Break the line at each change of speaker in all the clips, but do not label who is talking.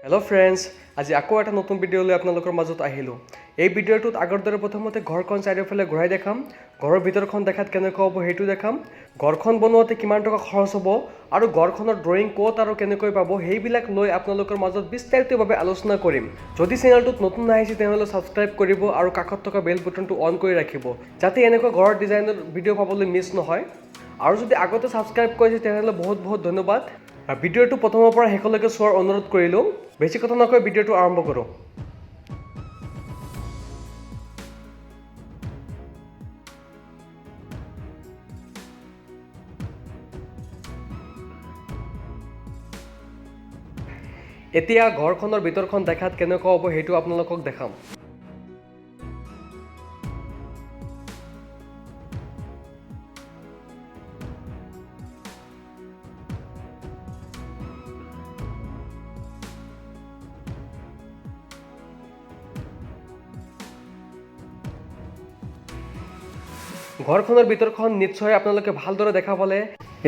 Hello' friends, আজি আকৌ এটা নতুন ভিডিঅ' লৈ আপোনালোকৰ মাজত আহিলোঁ। এই ভিডিঅ'টোত আগৰ দৰে প্ৰথমতে ঘৰখন চাৰিওফালে ঘূৰাই দেখাম, ঘৰৰ ভিতৰখন দেখাত কেনেকুৱা হ'ব সেইটো দেখাম, ঘৰখন বনোৱাতে কিমান টকা খৰচ হ'ব আৰু ঘৰখনৰ ড্ৰয়িং ক'ত আৰু কেনেকৈ পাব সেইবিলাক লৈ আপোনালোকৰ মাজত বিস্তাৰিতভাৱে আলোচনা কৰিম। যদি চেনেলটোত নতুন আহিছে তেনেহ'লে ছাবস্ক্ৰাইব কৰিব আৰু কাষত থকা বেল বুটনটো অন কৰি ৰাখিব, যাতে এনেকুৱা ঘৰৰ ডিজাইনৰ ভিডিঅ' পাবলৈ মিছ নহয়। আৰু যদি আগতে ছাবস্ক্ৰাইব কৰিছে তেনেহ'লে বহুত বহুত ধন্যবাদ। ভিডিঅ'টো প্ৰথমৰ পৰা শেষলৈকে চোৱাৰ অনুৰোধ কৰিলোঁ। বেছি কথা নকৈ ভিডিঅ'টো আৰম্ভ কৰোঁ। এতিয়া ঘৰখনৰ ভিতৰখন দেখাত কেনেকুৱা হ'ব সেইটো আপোনালোকক দেখাম। ঘৰখনৰ ভিতৰখন নিশ্চয় আপোনালোকে ভালদৰে দেখা পালে।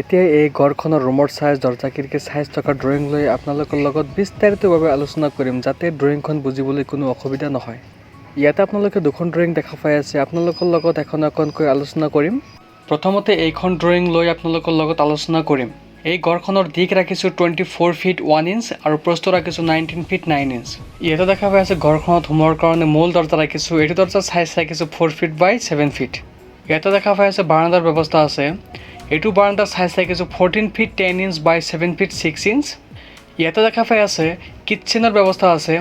এতিয়া এই ঘৰখনৰ ৰুমৰ চাইজ, দৰ্জা খিৰিকীৰ চাইজ থকা ড্ৰয়িং লৈ আপোনালোকৰ লগত বিস্তাৰিতভাৱে আলোচনা কৰিম, যাতে ড্ৰয়িংখন বুজিবলৈ কোনো অসুবিধা নহয়। ইয়াতে আপোনালোকে দুখন ড্ৰয়িং দেখা পাই আছে, আপোনালোকৰ লগত এখন এখনকৈ আলোচনা কৰিম। প্ৰথমতে এইখন ড্ৰয়িং লৈ আপোনালোকৰ লগত আলোচনা কৰিম। এই ঘৰখনৰ দিশ ৰাখিছোঁ 24 ফিট 1 ইঞ্চ আৰু প্ৰস্থ ৰাখিছোঁ 19 ফিট 9 ইঞ্চ। ইয়াতে দেখা পাই আছে ঘৰখনত সোমোৱাৰ কাৰণে মূল দৰ্জা ৰাখিছোঁ। এইটো দৰ্জাৰ চাইজ ৰাখিছোঁ 4 ফিট বাই 7 ফিট। ইয়াতে দেখা পাই আছে বাৰাণ্ডাৰ ব্যৱস্থা আছে। এইটো বাৰাণ্ডাৰ চাইজ ৰাখিছোঁ 14 ফিট 10 ইঞ্চ বাই 7 ফিট 6 ইঞ্চ। ইয়াতে দেখা পাই আছে কিটচেনৰ ব্যৱস্থা আছে।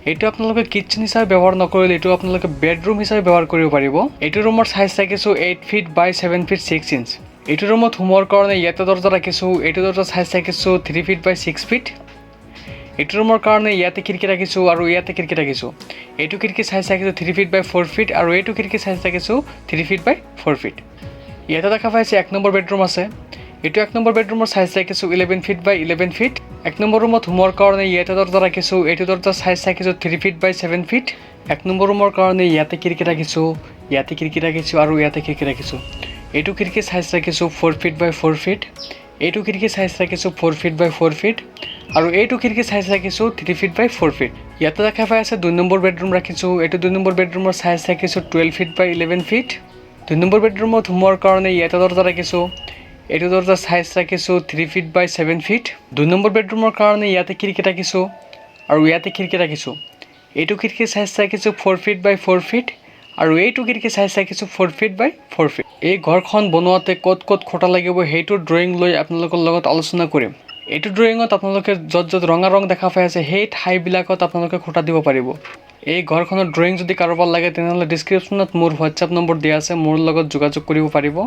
এইটো আপোনালোকে কিটচেন হিচাপে ব্যৱহাৰ নকৰিলে এইটো আপোনালোকে বেডৰুম হিচাপে ব্যৱহাৰ কৰিব পাৰিব। এইটো ৰুমৰ চাইজ ৰাখিছোঁ 8 ফিট বাই 7 ফিট 6 ইঞ্চ। এইটো ৰুমত সোমোৱাৰ কাৰণে ইয়াতে দৰ্জা ৰাখিছোঁ। এইটো দৰ্জাৰ চাইজ ৰাখিছোঁ 3 ফিট বাই 6 ফিট। এইটো ৰুমৰ কাৰণে ইয়াতে খিৰিকী ৰাখিছোঁ আৰু ইয়াতে খিৰিকী ৰাখিছোঁ। এইটো খিৰিকী চাইজ ৰাখিছোঁ 3 ফিট বাই 4 ফিট আৰু এইটো খিৰিকী চাইজ ৰাখিছোঁ 3 ফিট বাই 4 ফিট। ইয়াতে দেখা পাইছে 1 নম্বৰ বেডৰুম আছে। এইটো 1 নম্বৰ বেডৰুমৰ চাইজ ৰাখিছোঁ 11 ফিট বাই 11 ফিট। 1 নম্বৰ ৰুমত সোমোৱাৰ কাৰণে ইয়াতে দৰ্জা ৰাখিছোঁ। এইটো দৰ্জাৰ চাইজ ৰাখিছোঁ 3 ফিট বাই 7 ফিট। 1 নম্বৰ ৰুমৰ কাৰণে ইয়াতে খিৰিকী ৰাখিছোঁ, ইয়াতে খিৰিকী ৰাখিছোঁ আৰু ইয়াতে খিৰিকী ৰাখিছোঁ। এইটো খিৰিকী চাইজ ৰাখিছোঁ 4 ফিট বাই 4 ফিট। এইটো খিৰিকী চাইজ ৰাখিছোঁ 4 ফিট বাই 4 ফিট আৰু এইটো খিৰিকী চাইজ ৰাখিছোঁ 3 ফিট বাই 4 ফিট। ইয়াতে দেখা পাই আছে 2 নম্বৰ বেডৰুম ৰাখিছোঁ। এইটো 2 নম্বৰ বেডৰুমৰ চাইজ ৰাখিছোঁ 12 ফিট বাই 11 ফিট। 2 নম্বৰ বেডৰুমত সোমোৱাৰ কাৰণে ইয়াতে দৰ্জা ৰাখিছোঁ। এইটো দৰ্জাৰ চাইজ ৰাখিছোঁ 3 ফিট বাই 7 ফিট। 2 নম্বৰ বেডৰুমৰ কাৰণে ইয়াতে খিৰিকী ৰাখিছোঁ আৰু ইয়াতে খিৰিকী ৰাখিছোঁ। এইটো খিৰিকী চাইজ ৰাখিছোঁ 4 ফিট বাই 4 ফিট আৰু এইটো খিৰিকী চাইজ ৰাখিছোঁ 4 ফিট বাই 4 ফিট। এই ঘৰখন বনোৱাতে ক'ত ক'ত খুঁটা লাগিব সেইটো ড্ৰয়িং লৈ আপোনালোকৰ লগত আলোচনা কৰিম। এইটো ড্ৰয়িঙত আপোনালোকে য'ত য'ত ৰঙা ৰং দেখা পাই আছে সেই ঠাইবিলাকত আপোনালোকে খুঁটা দিব পাৰিব। এই ঘৰখনৰ ড্ৰয়িং যদি কাৰোবাৰ লাগে তেনেহ'লে ডিছক্ৰিপশ্যনত মোৰ হোৱাটছআপ নম্বৰ দিয়া আছে, মোৰ লগত যোগাযোগ কৰিব পাৰিব।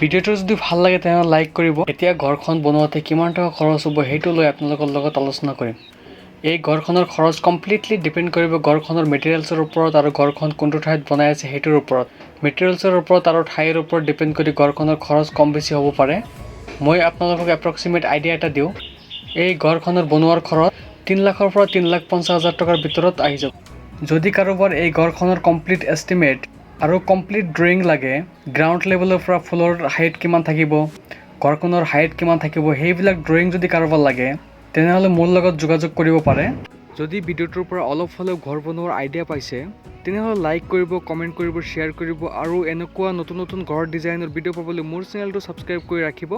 ভিডিঅ'টো যদি ভাল লাগে তেনেহ'লে লাইক কৰিব। এতিয়া ঘৰখন বনোৱাতে কিমান টকা খৰচ হ'ব সেইটো লৈ আপোনালোকৰ লগত আলোচনা কৰিম। এই ঘৰখনৰ খৰচ কমপ্লিটলি ডিপেণ্ড কৰিব ঘৰখনৰ মেটেৰিয়েলছৰ ওপৰত আৰু ঘৰখন কোনটো ঠাইত বনাই আছে সেইটোৰ ওপৰত। মেটেৰিয়েলছৰ ওপৰত আৰু ঠাইৰ ওপৰত ডিপেণ্ড কৰি ঘৰখনৰ খৰচ কম বেছি হ'ব পাৰে। মই আপোনালোকক এপ্ৰক্সিমেট আইডিয়া এটা দিওঁ। এই ঘৰখনৰ বনোৱাৰ খৰচ 3 লাখৰ পৰা 3,50,000 টকাৰ ভিতৰত আহি যাব। যদি কাৰোবাৰ এই ঘৰখনৰ কমপ্লিট এষ্টিমেট আৰু কমপ্লিট ড্ৰয়িং লাগে, গ্ৰাউণ্ড লেভেলৰ পৰা ফ্ল'ৰ হাইট কিমান থাকিব, ঘৰখনৰ হাইট কিমান থাকিব সেইবিলাক ড্ৰয়িং যদি কাৰোবাৰ লাগে তেনেহ'লে মোৰ লগত যোগাযোগ কৰিব পাৰে। যদি ভিডিঅ'টোৰ পৰা অলপ হ'লেও ঘৰ বনোৱাৰ আইডিয়া পাইছে তেনেহ'লে লাইক কৰিব, কমেণ্ট কৰিব, শ্বেয়াৰ কৰিব আৰু এনেকুৱা নতুন নতুন ঘৰ ডিজাইনৰ ভিডিঅ' পাবলৈ মোৰ চেনেলটো ছাবস্ক্ৰাইব কৰি ৰাখিব।